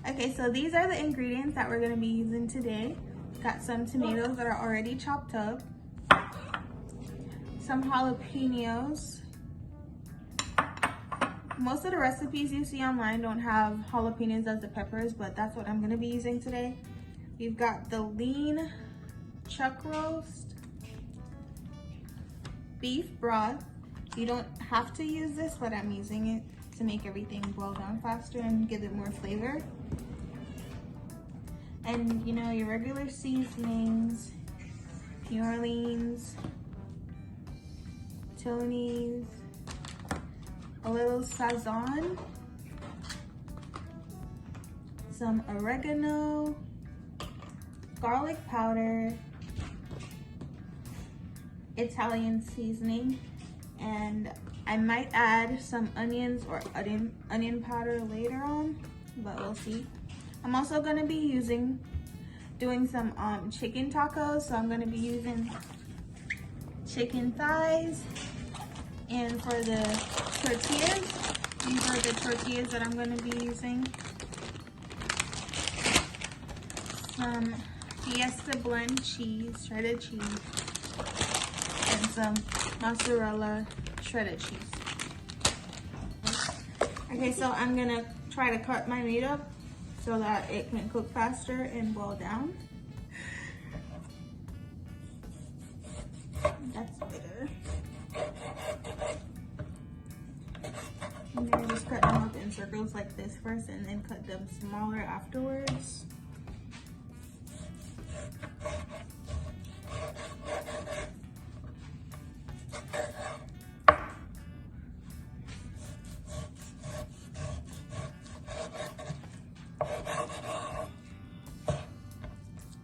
Okay, so these are the ingredients that we're gonna be using today. Got some tomatoes that are already chopped up, some jalapeños. Most of the recipes you see online don't have jalapeños as the peppers, but that's what I'm gonna be using today. We've got the lean chuck roast, beef broth. You don't have to use this, but I'm using it to make everything boil down faster and give it more flavor. And you know, your regular seasonings, New Orleans, Tony's, a little Sazon, some oregano, garlic powder, Italian seasoning, and I might add some onions or onion powder later on, but we'll see. I'm also gonna be doing some chicken tacos, so I'm gonna be using chicken thighs. And for the tortillas, these are the tortillas that I'm gonna be using. Some fiesta blend cheese, shredded cheese, and some mozzarella shredded cheese. Okay, so I'm gonna try to cut my meat up so that it can cook faster and boil down. That's better. I'm gonna just cut them up in circles like this first and then cut them smaller afterwards.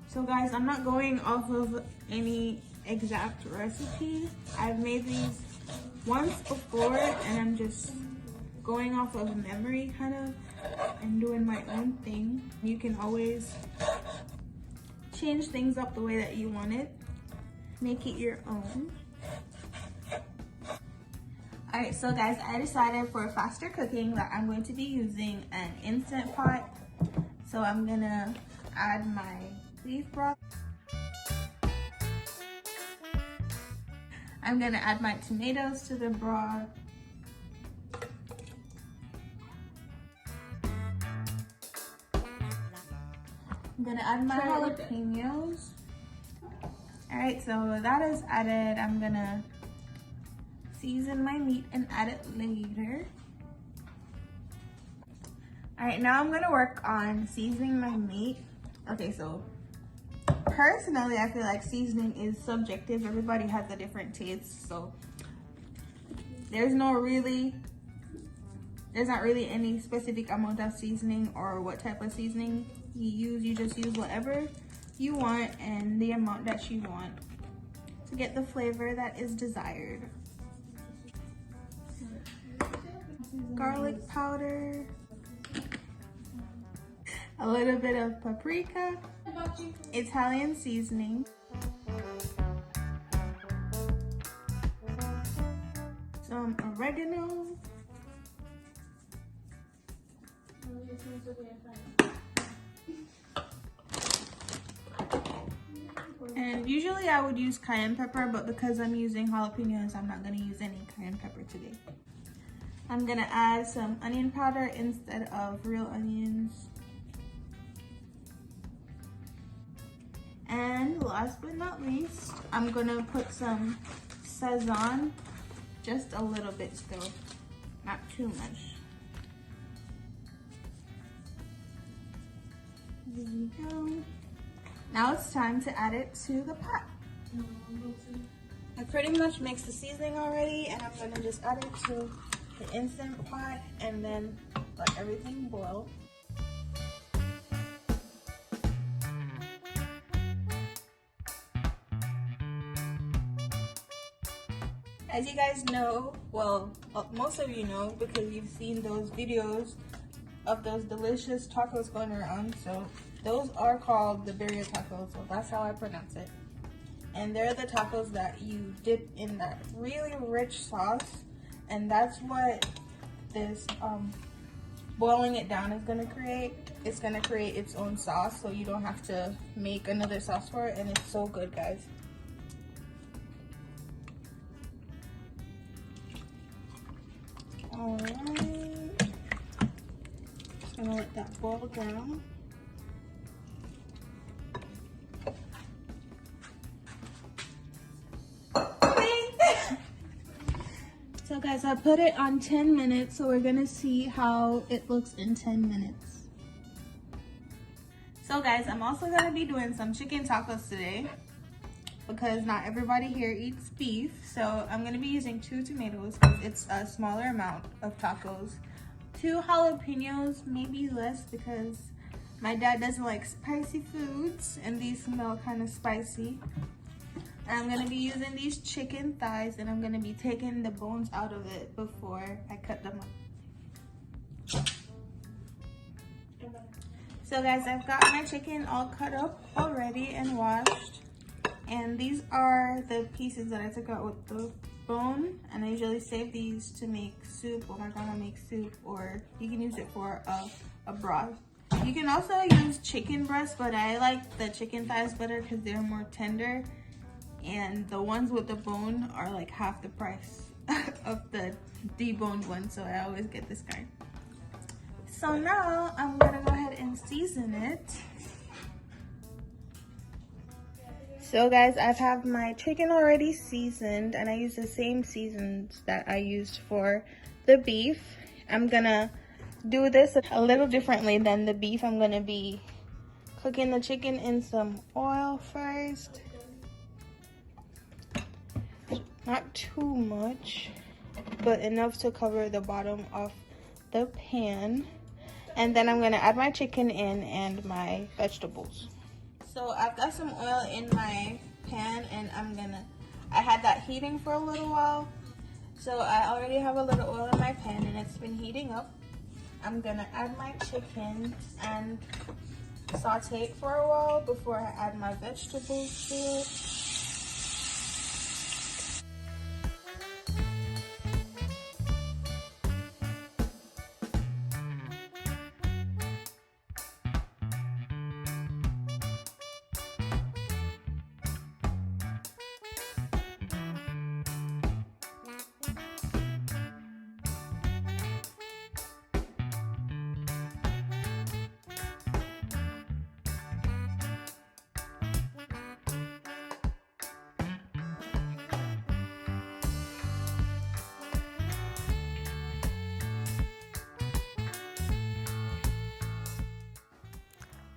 So guys, I'm not going off of any exact recipe. I've made these once before and I'm just going off of memory kind of and doing my own thing. You can always change things up the way that you want it. Make it your own. Alright, so guys, I decided for faster cooking that I'm going to be using an instant pot. So I'm gonna add my beef broth. I'm gonna add my tomatoes to the broth. I'm gonna add my jalapeños. All right, so that is added. I'm gonna season my meat and add it later. All right, now I'm gonna work on seasoning my meat. Okay, so personally, I feel like seasoning is subjective. Everybody has a different taste, so there's not really any specific amount of seasoning or what type of seasoning you use. You just use whatever you want and the amount that you want to get the flavor that is desired. Garlic powder, a little bit of paprika, Italian seasoning, some oregano, and usually I would use cayenne pepper, but because I'm using jalapenos, I'm not going to use any cayenne pepper today. I'm going to add some onion powder instead of real onions. And last but not least, I'm going to put some Sazon, just a little bit still, not too much. There we go. Now it's time to add it to the pot. I pretty much mixed the seasoning already, and I'm gonna just add it to the instant pot and then let everything boil. As you guys know, well, most of you know because you've seen those videos of those delicious tacos going around. So those are called the Birria tacos, so that's how I pronounce it. And they're the tacos that you dip in that really rich sauce, and that's what this boiling it down is gonna create. It's gonna create its own sauce, so you don't have to make another sauce for it, and it's so good, guys. All right, just gonna let that boil down. So guys, I put it on 10 minutes, so we're gonna see how it looks in 10 minutes. So guys, I'm also gonna be doing some chicken tacos today because not everybody here eats beef. So I'm gonna be using 2 tomatoes because it's a smaller amount of tacos. 2 jalapeños, maybe less because my dad doesn't like spicy foods and these smell kind of spicy. I'm gonna be using these chicken thighs and I'm gonna be taking the bones out of it before I cut them up. So guys, I've got my chicken all cut up already and washed. And these are the pieces that I took out with the bone. And I usually save these to make soup or my grandma makes soup, or you can use it for a broth. You can also use chicken breast, but I like the chicken thighs better because they're more tender. And the ones with the bone are like half the price of the deboned one, so I always get this kind. So now I'm gonna go ahead and season it. So guys, I have my chicken already seasoned and I use the same seasons that I used for the beef. I'm gonna do this a little differently than the beef. I'm gonna be cooking the chicken in some oil first. Not too much, but enough to cover the bottom of the pan. And then I'm gonna add my chicken in and my vegetables. So I've got some oil in my pan and I had that heating for a little while. So I already have a little oil in my pan and it's been heating up. I'm gonna add my chicken and saute it for a while before I add my vegetables to it.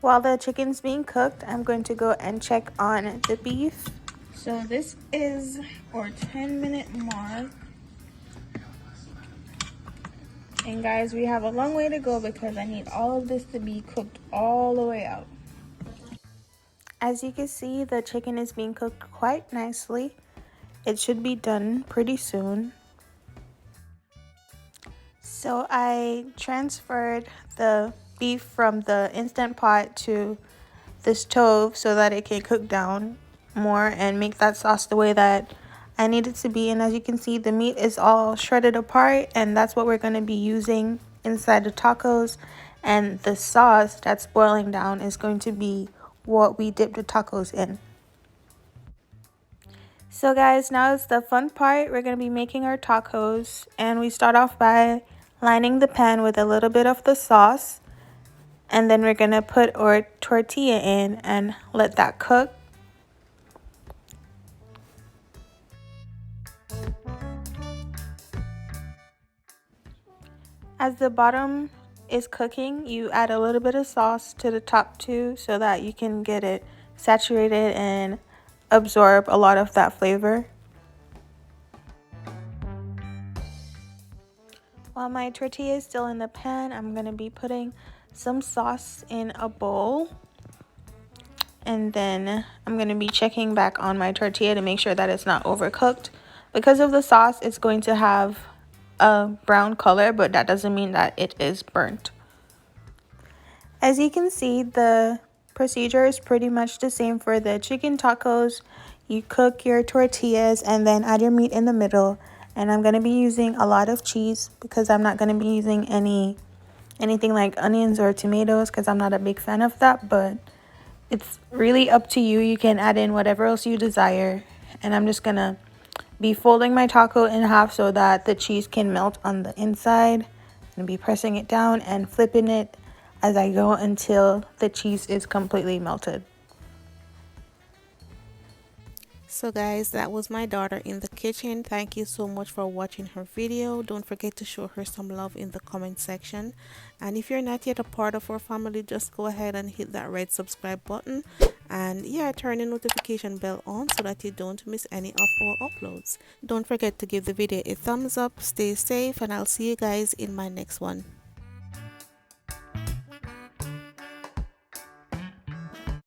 While the chicken's being cooked, I'm going to go and check on the beef. So this is our 10-minute mark. And guys, we have a long way to go because I need all of this to be cooked all the way out. As you can see, the chicken is being cooked quite nicely. It should be done pretty soon. So I transferred the beef from the Instant Pot to the stove so that it can cook down more and make that sauce the way that I need it to be. And as you can see, the meat is all shredded apart, and that's what we're going to be using inside the tacos. And the sauce that's boiling down is going to be what we dip the tacos in. So guys, now it's the fun part. We're going to be making our tacos, and we start off by lining the pan with a little bit of the sauce. And then we're going to put our tortilla in and let that cook. As the bottom is cooking, you add a little bit of sauce to the top too so that you can get it saturated and absorb a lot of that flavor. While my tortilla is still in the pan, I'm going to be putting some sauce in a bowl, and then I'm going to be checking back on my tortilla to make sure that it's not overcooked. Because of the sauce, it's going to have a brown color, but that doesn't mean that it is burnt. As you can see, the procedure is pretty much the same for the chicken tacos. You cook your tortillas and then add your meat in the middle, and I'm going to be using a lot of cheese because I'm not going to be using any anything like onions or tomatoes because I'm not a big fan of that, but it's really up to you. You can add in whatever else you desire. And I'm just gonna be folding my taco in half so that the cheese can melt on the inside. And be pressing it down and flipping it as I go until the cheese is completely melted. So guys, that was my daughter in the kitchen. Thank you so much for watching her video. Don't forget to show her some love in the comment section. And if you're not yet a part of our family, just go ahead and hit that red subscribe button. And yeah, turn the notification bell on so that you don't miss any of our uploads. Don't forget to give the video a thumbs up. Stay safe and I'll see you guys in my next one.